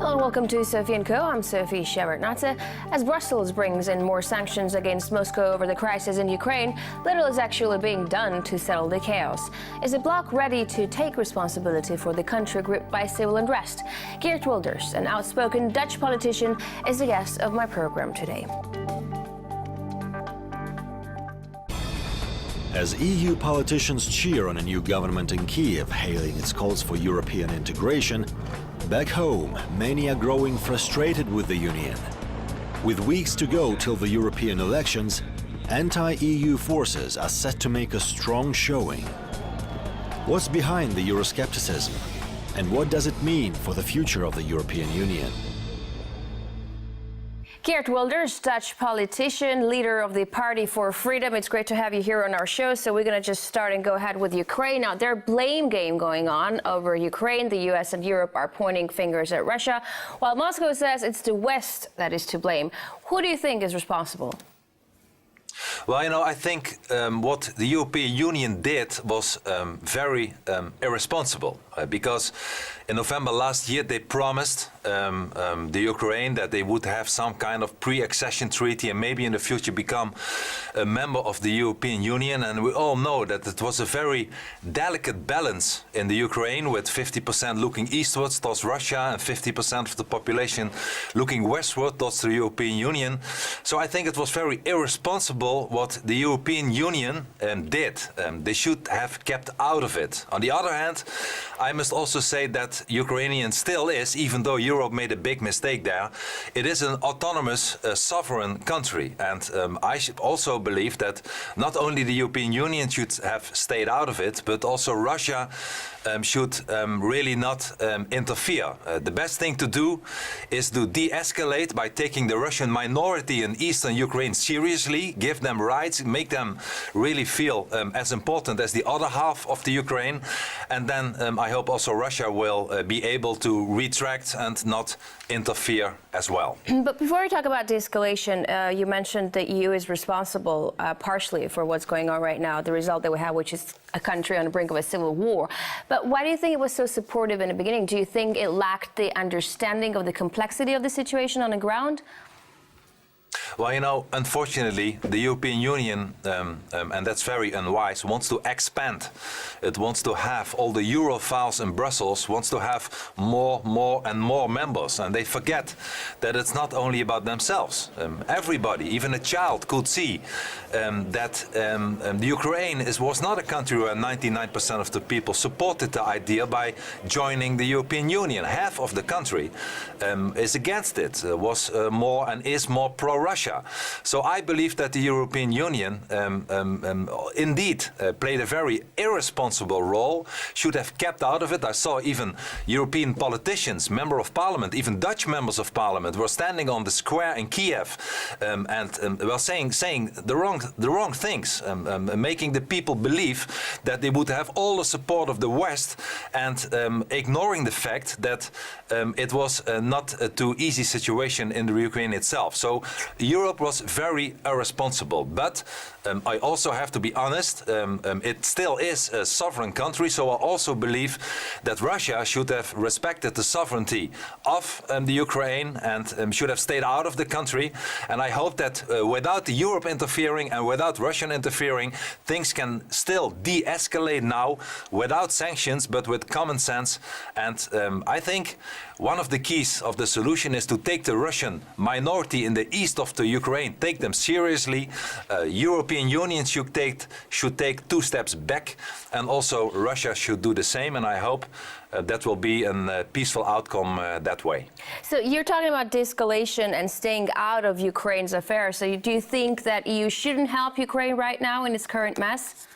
Hello and welcome to Sophie & Co. I'm Sophie Shevardnadze. As Brussels brings in more sanctions against Moscow over the crisis in Ukraine, little is actually being done to settle the chaos. Is the bloc ready to take responsibility for the country gripped by civil unrest? Geert Wilders, an outspoken Dutch politician, is the guest of my program today. As EU politicians cheer on a new government in Kiev, hailing its calls for European integration, back home, many are growing frustrated with the Union. With weeks to go till the European elections, anti-EU forces are set to make a strong showing. What's behind the Euroscepticism? And what does it mean for the future of the European Union? Geert Wilders, Dutch politician, leader of the Party for Freedom. It's great to have you here on our show. So we're going to just start and go ahead with Ukraine. Now, there's blame game going on over Ukraine. The US and Europe are pointing fingers at Russia, while Moscow says it's the West that is to blame. Who do you think is responsible? Well, I think what the European Union did was very irresponsible because in November last year they promised the Ukraine that they would have some kind of pre-accession treaty and maybe in the future become a member of the European Union. And we all know that it was a very delicate balance in the Ukraine, with 50% looking eastwards towards Russia and 50% of the population looking westward towards the European Union. So I think it was very irresponsible what the European Union did. They should have kept out of it. On the other hand, I must also say that Ukrainian still is, even though Europe made a big mistake there, it is an autonomous, sovereign country. And I should also believe that not only the European Union should have stayed out of it, but also Russia should really not interfere. The best thing to do is to de-escalate by taking the Russian minority in eastern Ukraine seriously, give them rights, make them really feel as important as the other half of the Ukraine. And then I hope also Russia will be able to retract and not interfere as well. But before we talk about de-escalation, you mentioned the EU is responsible partially for what's going on right now, the result that we have, which is a country on the brink of a civil war. But why do you think it was so supportive in the beginning? Do you think it lacked the understanding of the complexity of the situation on the ground? Well, unfortunately, the European Union, and that's very unwise, wants to expand. It wants to have all the Europhiles in Brussels, wants to have more and more members. And they forget that it's not only about themselves. Everybody, even a child, could see that the Ukraine was not a country where 99% of the people supported the idea by joining the European Union. Half of the country is against it, was more and is more pro-Russia. So I believe that the European Union indeed played a very irresponsible role, should have kept out of it. I saw even European politicians, members of parliament, even Dutch members of parliament were standing on the square in Kiev and were saying the wrong things, making the people believe that they would have all the support of the West and ignoring the fact that it was not a too easy situation in the Ukraine itself. So Europe was very irresponsible, but I also have to be honest, it still is a sovereign country, so I also believe that Russia should have respected the sovereignty of the Ukraine and should have stayed out of the country. And I hope that without Europe interfering and without Russia interfering, things can still de-escalate now without sanctions, but with common sense. And I think one of the keys of the solution is to take the Russian minority in the east of the Ukraine, take them seriously. European Union should take 2 steps back, and also Russia should do the same. And I hope that will be a peaceful outcome that way. So you're talking about de-escalation and staying out of Ukraine's affairs. So do you think that EU shouldn't help Ukraine right now in its current mess?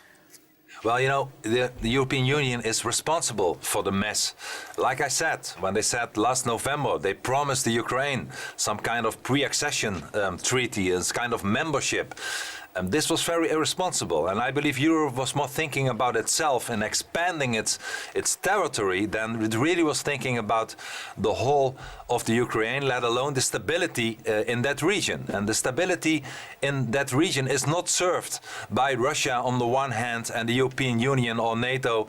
Well, the European Union is responsible for the mess. Like I said, when they said last November, they promised the Ukraine some kind of pre-accession treaty, as kind of membership. This was very irresponsible, and I believe Europe was more thinking about itself and expanding its territory than it really was thinking about the whole of the Ukraine, let alone the stability in that region. And the stability in that region is not served by Russia on the one hand and the European Union or NATO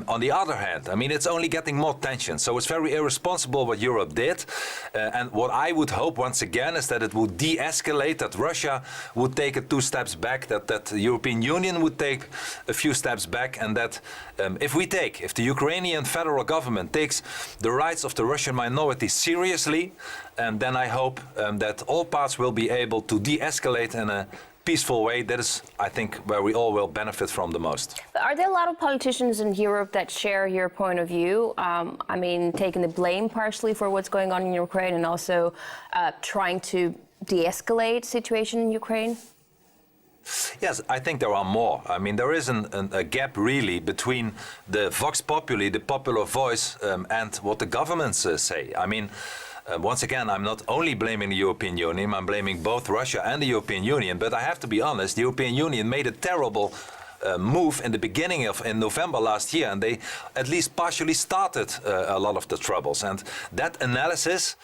on the other hand. I mean, it's only getting more tension. So it's very irresponsible what Europe did. And what I would hope once again is that it would de-escalate, that Russia would take it 2 steps back, that the European Union would take a few steps back, and that if the Ukrainian federal government takes the rights of the Russian minority seriously, then I hope that all parts will be able to de-escalate in a peaceful way. That is, I think, where we all will benefit from the most. Are there a lot of politicians in Europe that share your point of view? I mean, taking the blame partially for what's going on in Ukraine and also trying to de-escalate situation in Ukraine? Yes, I think there are more. I mean, there is a gap really between the vox populi, the popular voice, and what the governments say. I mean, once again, I'm not only blaming the European Union, I'm blaming both Russia and the European Union. But I have to be honest, the European Union made a terrible move in the beginning in November last year, and they at least partially started a lot of the troubles. And that analysis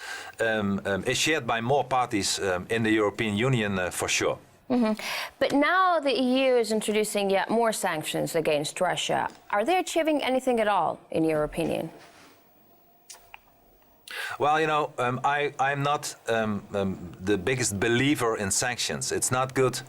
is shared by more parties in the European Union for sure. Mm-hmm. But now the EU is introducing yet more sanctions against Russia. Are they achieving anything at all, in your opinion? Well, you know, I'm not the biggest believer in sanctions. It's not good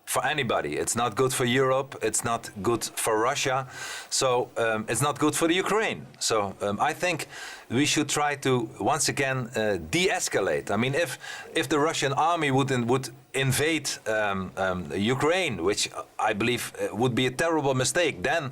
for anybody. It's not good for Europe. It's not good for Russia. So it's not good for the Ukraine. So I think we should try to once again de-escalate. I mean, if the Russian army would invade Ukraine, which I believe would be a terrible mistake, then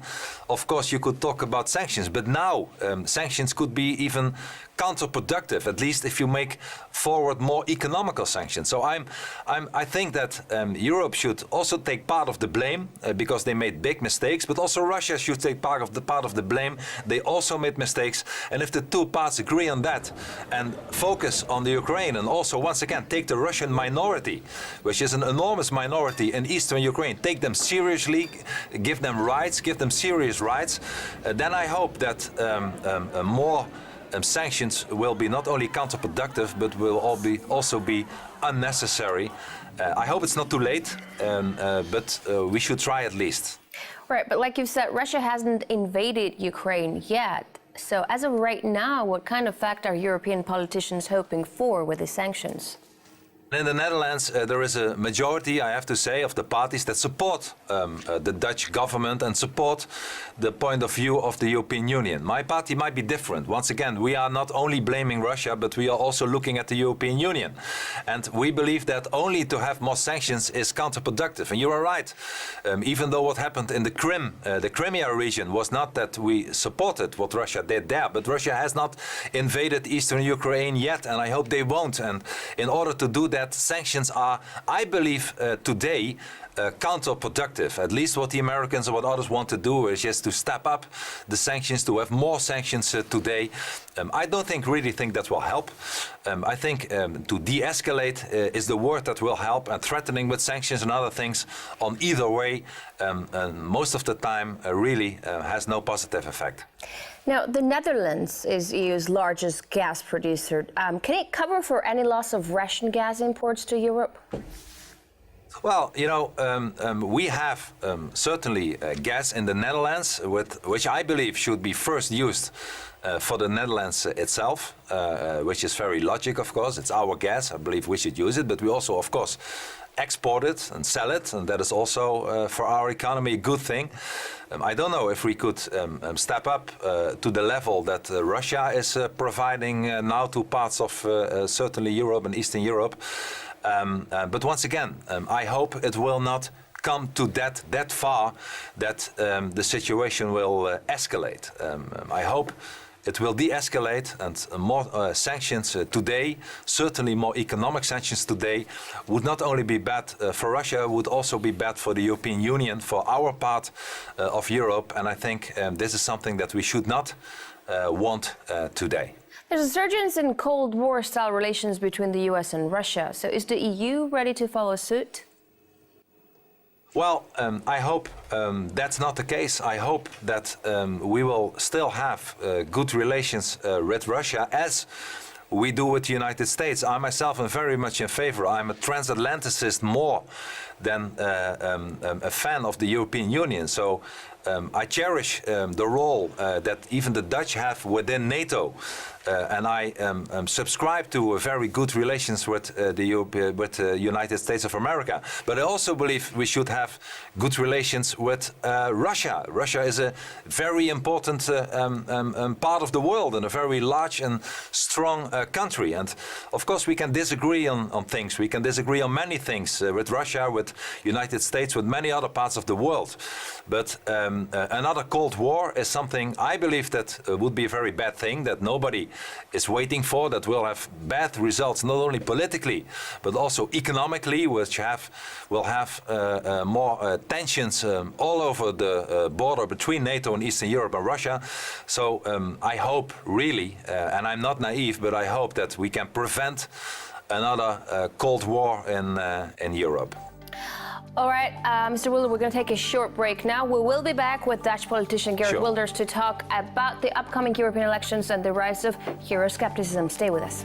of course you could talk about sanctions. But now sanctions could be even counterproductive, at least if you make forward more economical sanctions. So I think that Europe should also take part of the blame because they made big mistakes, but also Russia should take part of the blame. They also made mistakes, and if the two parts agree on that and focus on the Ukraine, and also once again take the Russian minority, which is an enormous minority in eastern Ukraine, take them seriously, give them rights, give them serious rights, then I hope that more sanctions will be not only counterproductive, but will also be unnecessary. I hope it's not too late, but we should try at least. Right, but like you've said, Russia hasn't invaded Ukraine yet. So as of right now, what kind of effect are European politicians hoping for with the sanctions? In the Netherlands, there is a majority, I have to say, of the parties that support the Dutch government and support the point of view of the European Union. My party might be different. Once again, we are not only blaming Russia, but we are also looking at the European Union. And we believe that only to have more sanctions is counterproductive. And you are right. Even though what happened in the Crimea region was not that we supported what Russia did there, but Russia has not invaded eastern Ukraine yet, and I hope they won't. And in order to do that, sanctions are, I believe, today counterproductive. At least what the Americans and what others want to do is just to step up the sanctions, to have more sanctions today. I don't really think that will help. I think to de-escalate is the word that will help, and threatening with sanctions and other things on either way most of the time really has no positive effect. Now, the Netherlands is EU's largest gas producer. Can it cover for any loss of Russian gas imports to Europe? Well, you know, we have certainly gas in the Netherlands, which I believe should be first used for the Netherlands itself, which is very logical, of course. It's our gas. I believe we should use it, but we also, of course, export it and sell it, and that is also for our economy a good thing. I don't know if we could step up to the level that Russia is providing now to parts of certainly Europe and Eastern Europe. But once again, I hope it will not come to that far that the situation will escalate. I hope it will de-escalate, and more sanctions today, certainly more economic sanctions today, would not only be bad for Russia, would also be bad for the European Union, for our part of Europe. And I think this is something that we should not want today. There's a resurgence in Cold War-style relations between the US and Russia. So is the EU ready to follow suit? Well, I hope that's not the case. I hope that we will still have good relations with Russia as we do with the United States. I myself am very much in favor. I'm a transatlanticist more than a fan of the European Union. So I cherish the role that even the Dutch have within NATO. And I subscribe to very good relations with the United States of America. But I also believe we should have good relations with Russia. Russia is a very important part of the world and a very large and strong country. And of course we can disagree on things. We can disagree on many things with Russia, with United States, with many other parts of the world. But another Cold War is something I believe that would be a very bad thing, that nobody is waiting for, that will have bad results not only politically but also economically, which will have more tensions all over the border between NATO and Eastern Europe and Russia. So I hope really, and I'm not naive, but I hope that we can prevent another Cold War in Europe. All right, Mr. Wilders, we're going to take a short break now. We will be back with Dutch politician Geert Wilders to talk about the upcoming European elections and the rise of Euroscepticism. Stay with us.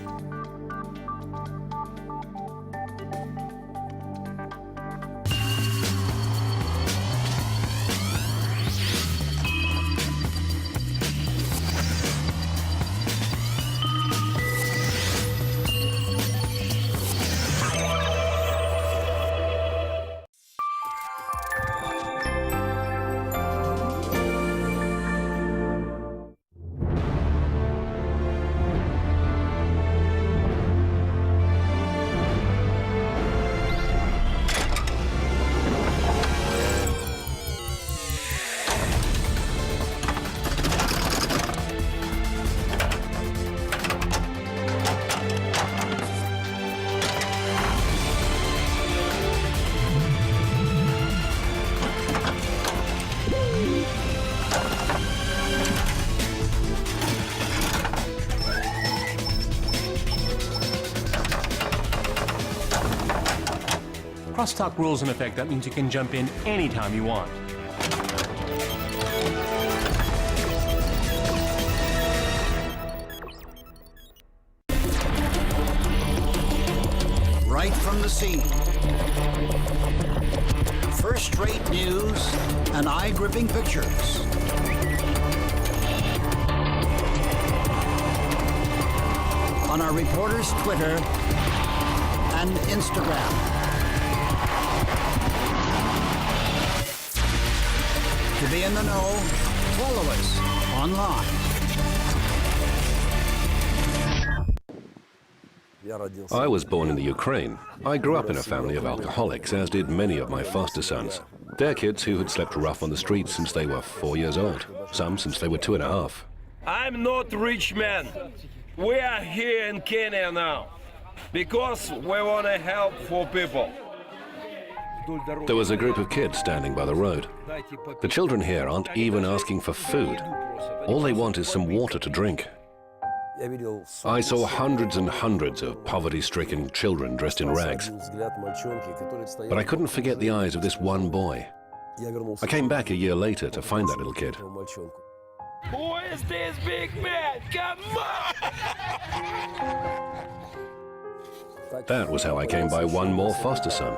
Crosstalk rules in effect. That means you can jump in anytime you want. Right from the scene. First-rate news and eye-gripping pictures. On our reporters' Twitter and Instagram. To be in the know, follow us online. I was born in the Ukraine. I grew up in a family of alcoholics, as did many of my foster sons. They're kids who had slept rough on the streets since they were 4 years old, some since they were 2.5. I'm not a rich man. We are here in Kenya now because we want to help for people. There was a group of kids standing by the road. The children here aren't even asking for food. All they want is some water to drink. I saw hundreds and hundreds of poverty-stricken children dressed in rags. But I couldn't forget the eyes of this one boy. I came back a year later to find that little kid. Who is this big man? Come on! That was how I came by one more foster son.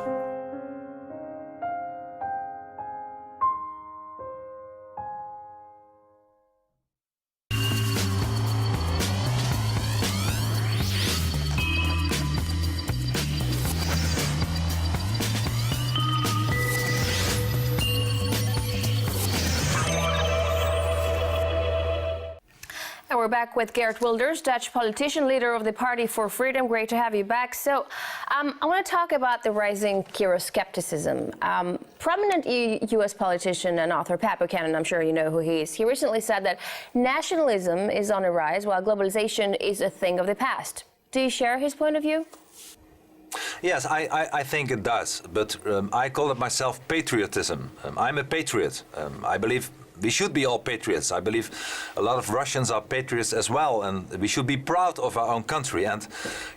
We're back with Geert Wilders, Dutch politician, leader of the Party for Freedom. Great to have you back. So I want to talk about the rising Euroscepticism. Prominent U.S. politician and author Pat Buchanan, I'm sure you know who he is. He recently said that nationalism is on a rise while globalization is a thing of the past. Do you share his point of view? Yes, I think it does, but I call it myself patriotism. I'm a patriot. I believe we should be all patriots. I believe a lot of Russians are patriots as well, and we should be proud of our own country. And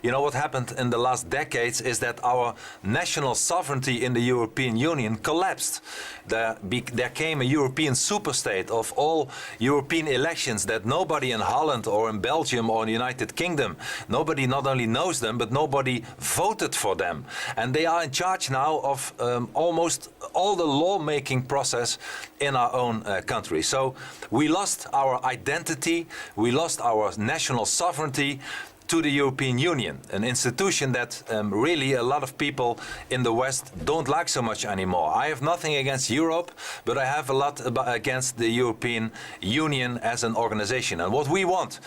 you know what happened in the last decades is that our national sovereignty in the European Union collapsed. There came a European superstate of all European elections that nobody in Holland or in Belgium or in the United Kingdom, nobody not only knows them, but nobody voted for them. And they are in charge now of almost all the lawmaking process in our own country. So we lost our identity, we lost our national sovereignty to the European Union, an institution that really a lot of people in the West don't like so much anymore. I have nothing against Europe, but I have a lot against the European Union as an organization. And what we want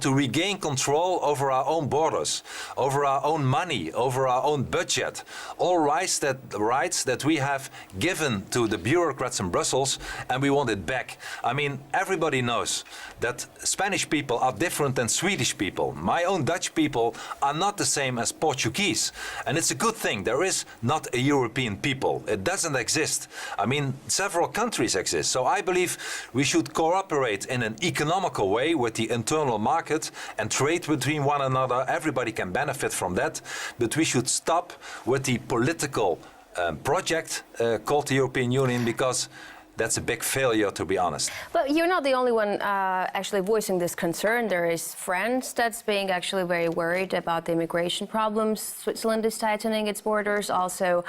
to regain control over our own borders, over our own money, over our own budget, all rights that we have given to the bureaucrats in Brussels, and we want it back. I mean, everybody knows that Spanish people are different than Swedish people. My own Dutch people are not the same as Portuguese. And it's a good thing. There is not a European people. It doesn't exist. I mean, several countries exist. So I believe we should cooperate in an economical way with the internal market and trade between one another. Everybody can benefit from that. But we should stop with the political project called the European Union, because that's a big failure, to be honest. But you're not the only one actually voicing this concern. There is France that's being actually very worried about the immigration problems. Switzerland is tightening its borders. Also,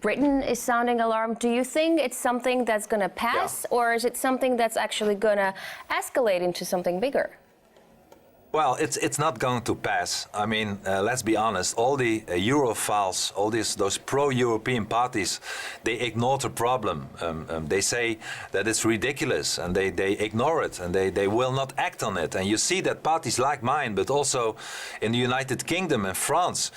Britain is sounding alarm. Do you think it's something that's going to pass, or is it something that's actually going to escalate into something bigger? Well, it's not going to pass. I mean, let's be honest. All the Europhiles, all those pro-European parties, they ignore the problem. They say that it's ridiculous, and they ignore it, and they will not act on it. And you see that parties like mine, but also in the United Kingdom and France,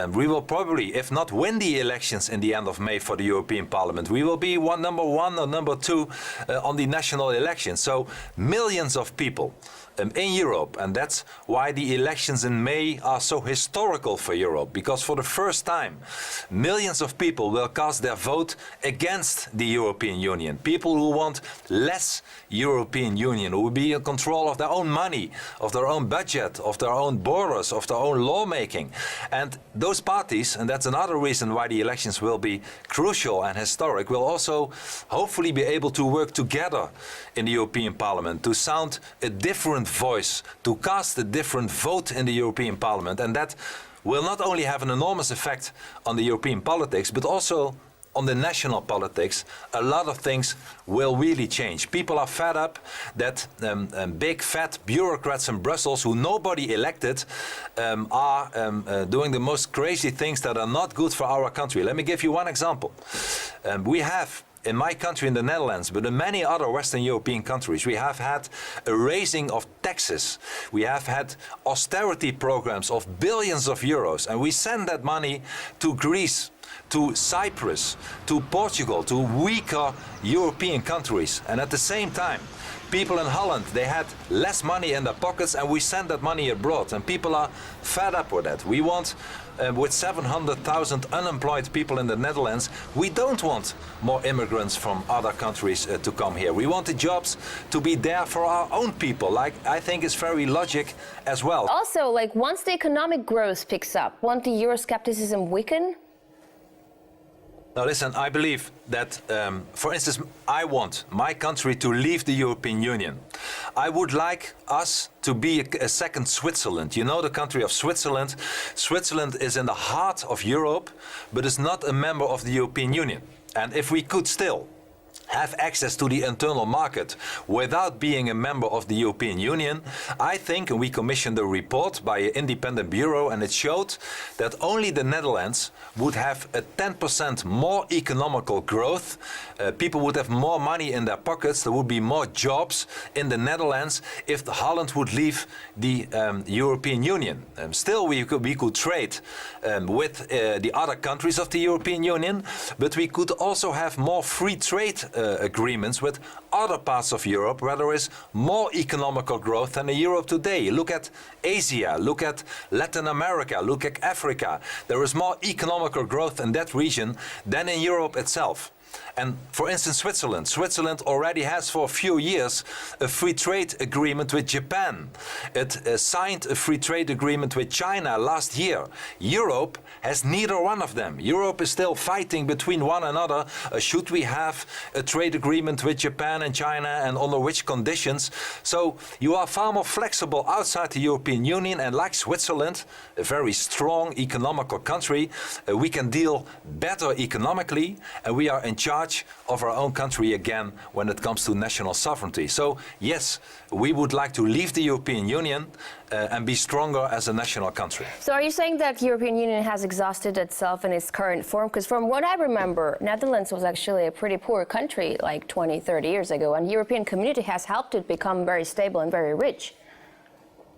we will probably, if not win the elections in the end of May for the European Parliament, we will be number one or number two on the national elections. So millions of people in Europe, and that's why the elections in May are so historical for Europe, because for the first time millions of people will cast their vote against the European Union. People who want less European Union, who will be in control of their own money, of their own budget, of their own borders, of their own lawmaking. And those parties, and that's another reason why the elections will be crucial and historic, will also hopefully be able to work together in the European Parliament to sound a different voice, to cast a different vote in the European Parliament. And that will not only have an enormous effect on the European politics, but also on the national politics. A lot of things will really change. People are fed up that big fat bureaucrats in Brussels who nobody elected are doing the most crazy things that are not good for our country. Let me give you one example. We have in my country, in the Netherlands, but in many other Western European countries, we have had a raising of taxes. We have had austerity programs of billions of euros, and we send that money to Greece, to Cyprus, to Portugal, to weaker European countries. And at the same time, people in Holland, they had less money in their pockets, and we send that money abroad, and people are fed up with that. We want, with 700,000 unemployed people in the Netherlands, we don't want more immigrants from other countries to come here. We want the jobs to be there for our own people. Like, I think it's very logic as well. Also, like, once the economic growth picks up, won't the Euroscepticism weaken? Now listen, I believe that, for instance, I want my country to leave the European Union. I would like us to be a second Switzerland. You know the country of Switzerland? Switzerland is in the heart of Europe, but is not a member of the European Union. And if we could still have access to the internal market without being a member of the European Union, I think, and we commissioned a report by an independent bureau, and it showed that only the Netherlands would have a 10% more economical growth. People would have more money in their pockets. There would be more jobs in the Netherlands if Holland would leave the European Union. Still, we could trade with the other countries of the European Union, but we could also have more free trade agreements with other parts of Europe where there is more economical growth than in Europe today. Look at Asia, look at Latin America, look at Africa. There is more economical growth in that region than in Europe itself. And for instance, Switzerland already has for a few years a free trade agreement with Japan. It signed a free trade agreement with China last year. Europe has neither one of them. Europe is still fighting between one another. Should we have a trade agreement with Japan and China, and under which conditions? So you are far more flexible outside the European Union, and like Switzerland, a very strong economical country, we can deal better economically, and we are in charge of our own country again when it comes to national sovereignty. So yes, we would like to leave the European Union and be stronger as a national country. So are you saying that the European Union has exhausted itself in its current form? Because from what I remember, Netherlands was actually a pretty poor country like 20, 30 years ago, and the European community has helped it become very stable and very rich.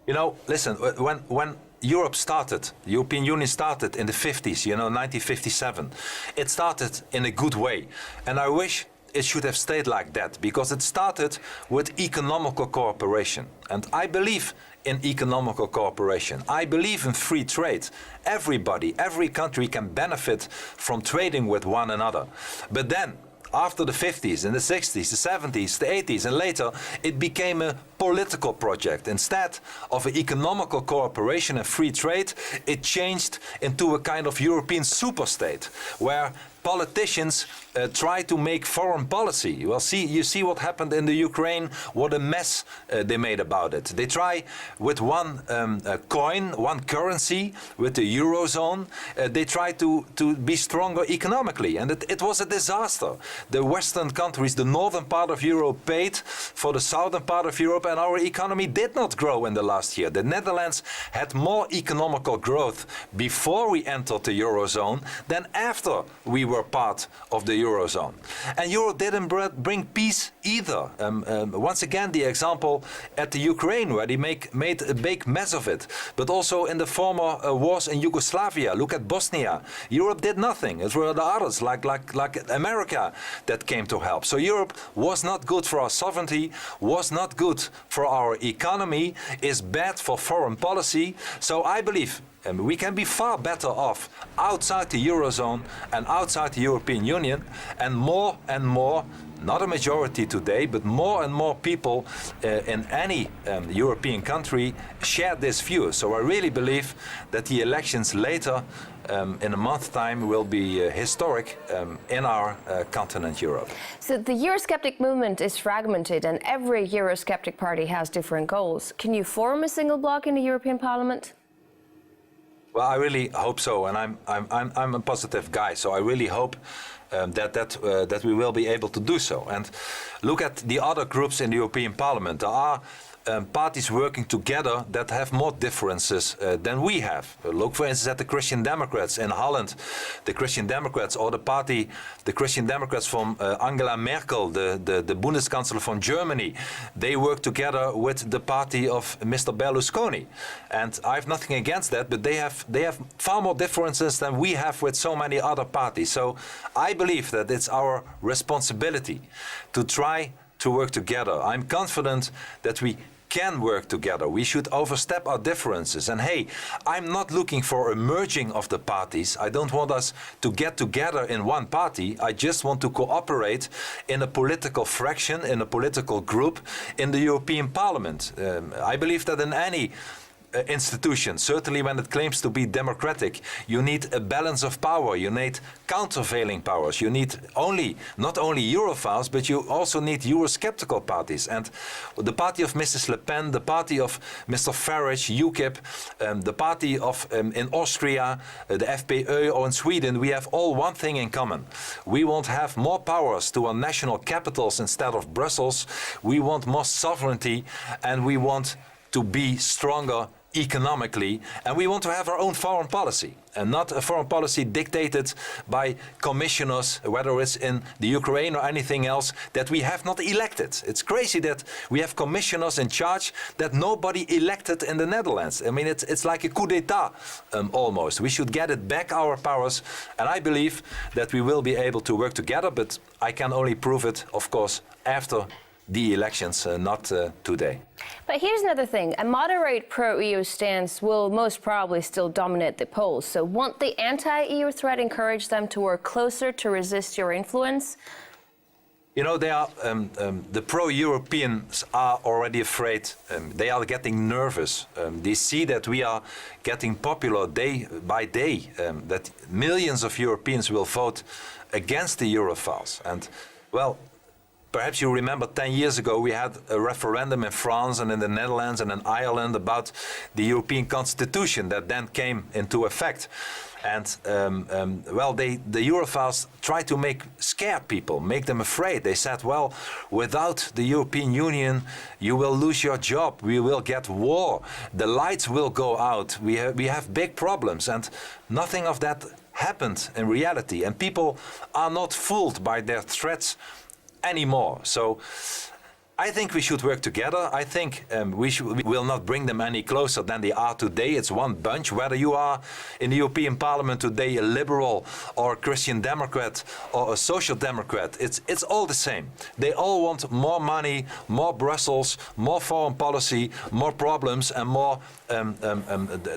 You know, listen, when Europe started, the European Union started in the 50s, 1957, it started in a good way. And I wish it should have stayed like that, because it started with economical cooperation. And I believe in economical cooperation. I believe in free trade. Everybody, every country can benefit from trading with one another. But then, after the 50s and the 60s, the 70s, the 80s, and later, it became a political project. Instead of an economical cooperation and free trade, it changed into a kind of European superstate, where politicians try to make foreign policy. Well, you see what happened in the Ukraine, what a mess they made about it. They try with one coin, one currency, with the Eurozone, they try to be stronger economically, and it was a disaster. The Western countries, the northern part of Europe paid for the southern part of Europe, and our economy did not grow in the last year. The Netherlands had more economical growth before we entered the Eurozone than after we were part of the Eurozone. And Euro didn't bring peace either. Once again, the example at the Ukraine, where they made a big mess of it. But also in the former wars in Yugoslavia. Look at Bosnia. Europe did nothing. It were the others, like America, that came to help. So Europe was not good for our sovereignty, was not good for our economy, is bad for foreign policy. So I believe we can be far better off outside the Eurozone and outside the European Union, and more, not a majority today, but more and more people in any European country share this view. So I really believe that the elections later, in a month's time, will be historic in our continent, Europe. So the Eurosceptic movement is fragmented, and every Eurosceptic party has different goals. Can you form a single bloc in the European Parliament? Well, I really hope so, and I'm a positive guy, so I really hope that we will be able to do so. And look at the other groups in the European Parliament. There are parties working together that have more differences than we have. Look, for instance, at the Christian Democrats in Holland, the Christian Democrats, or the Christian Democrats from Angela Merkel, the Bundeskanzler from Germany. They work together with the party of Mr. Berlusconi, and I have nothing against that. But they have far more differences than we have with so many other parties. So I believe that it's our responsibility to try to work together. I'm confident that we can work together. We should overstep our differences. And hey, I'm not looking for a merging of the parties. I don't want us to get together in one party. I just want to cooperate in a political fraction, in a political group in the European Parliament. I believe that in any institution, certainly when it claims to be democratic, you need a balance of power. You need countervailing powers. You need not only Europhiles, but you also need Eurosceptical parties. And the party of Mrs. Le Pen, the party of Mr. Farage, UKIP, the party of in Austria, the FPÖ, or in Sweden, we have all one thing in common. We want to have more powers to our national capitals instead of Brussels. We want more sovereignty, and we want to be stronger economically, and we want to have our own foreign policy, and not a foreign policy dictated by commissioners, whether it's in the Ukraine or anything else, that we have not elected. It's crazy that we have commissioners in charge that nobody elected in the Netherlands. I mean, it's like a coup d'etat almost. We should get it back, our powers, and I believe that we will be able to work together, but I can only prove it, of course, after the elections, not today. But here's another thing. A moderate pro-EU stance will most probably still dominate the polls. So won't the anti-EU threat encourage them to work closer to resist your influence? You know, they are, the pro-Europeans are already afraid. They are getting nervous. They see that we are getting popular day by day, that millions of Europeans will vote against the Europhiles. And, well, perhaps you remember 10 years ago we had a referendum in France and in the Netherlands and in Ireland about the European Constitution that then came into effect. And well, the Europhiles tried to scare people, make them afraid. They said, well, without the European Union, you will lose your job. We will get war. The lights will go out. We have big problems. And nothing of that happened in reality. And people are not fooled by their threats anymore. So I think we should work together. I think we will not bring them any closer than they are today. It's one bunch. Whether you are in the European Parliament today a liberal or a Christian Democrat or a social democrat, it's all the same. They all want more money, more Brussels, more foreign policy, more problems and more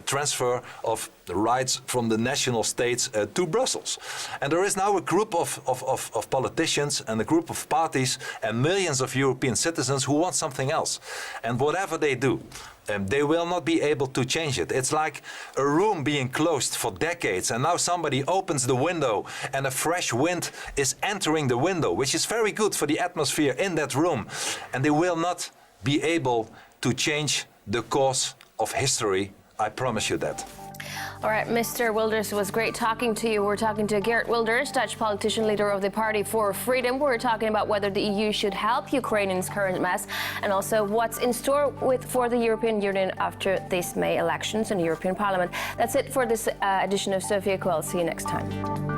transfer of the rights from the national states to Brussels. And there is now a group of politicians and a group of parties and millions of European citizens who want something else. And whatever they do, they will not be able to change it. It's like a room being closed for decades and now somebody opens the window and a fresh wind is entering the window, which is very good for the atmosphere in that room. And they will not be able to change the course of history. I promise you that. All right, Mr. Wilders, it was great talking to you. We're talking to Geert Wilders, Dutch politician, leader of the Party for Freedom. We're talking about whether the EU should help Ukraine's current mess and also what's in store for the European Union after this May elections in the European Parliament. That's it for this edition of Sophia Quell. See you next time.